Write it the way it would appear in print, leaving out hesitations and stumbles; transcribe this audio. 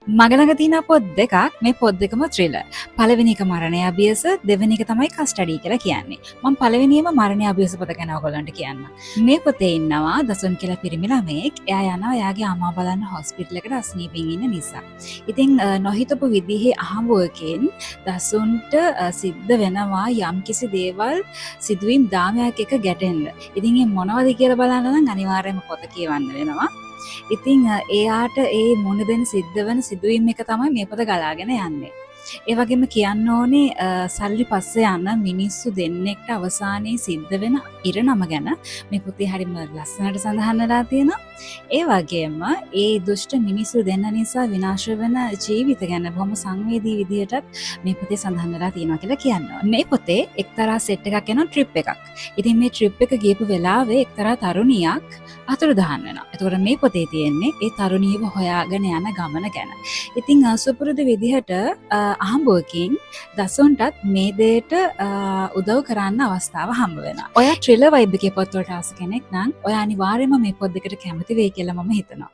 මගලඟ තියෙන පොත් දෙකක් මේ පොත් දෙකම ත්‍රිලර්. පළවෙනි එක මරණය අභියස, දෙවෙනි එක තමයි කස්ටඩි කියලා කියන්නේ. මම පළවෙනියම මරණය අභියස පොත ගැන ඔයගොල්ලන්ට කියන්නම්. මේ පොතේ ඉන්නවා දසුන් කියලා පිරිමි ළමයෙක්. එයා යනවා එයාගේ අම්මා බලන්න හොස්පිටල් එකට අස්නීපෙන් ඉන්න නිසා. ඉතින් නොහිතපු විදිහේ අහඹුවකින් දසුන්ට සිද්ධ වෙනවා යම්කිසි දේවල් සිදුවීම් දාමයක් එක ගැටෙන්න. ඉතින් මේ මොනවද කියලා බලන්න නම් අනිවාර්යයෙන්ම පොත කියවන්න වෙනවා. ඉතිං එයාට ඒ මුණ දෙන සිද්ධ වන සිදුවීම් එක තමයි මේ පොත ගලාගෙන යන්නේ. ඒ වගේම කියන්න ඕනේ සල්ලි පස්සේ යන මිනිස්සු දෙන්නෙක්ට අවසානයේ සිද්ධ වෙන ඉරණම ගැන මේ පොතේ හරිම ලස්සනට සඳහන් වෙලා තියෙනවා. ඒ වගේම ඒ දුෂ්ට මිනිස්සු දෙන්න නිසා විනාශ වෙන ජීවිත ගැන බොහොම සංවේදී විදිහටත් මේ පොතේ සඳහන් වෙලා තියෙනවා කියලා කියනවා. මේ පොතේ එක්තරා සෙට් එකක් යන ට්‍රිප් එකක්. ඉතින් මේ ට්‍රිප් එක ගියපු වෙලාවේ එක්තරා තරුණියක් අතුරුදහන් වෙනවා. එතකොට මේ පොතේ තියෙන්නේ ඒ තරුණියව හොයාගෙන යන ගමන ගැන. ඉතින් සුපුරුදු විදිහට අහඹුවකින් දසුන්ටත් මේ දේට උදව් කරන්න අවස්ථාව හම්බ වෙනවා. ඔයා ට්‍රිලර් වයිබ් එකේ පොත් වලට ආස කෙනෙක් නම් ඔයා අනිවාර්යයෙන්ම මේ පොත් දෙකට කැමති වෙයි කියලා මම හිතනවා.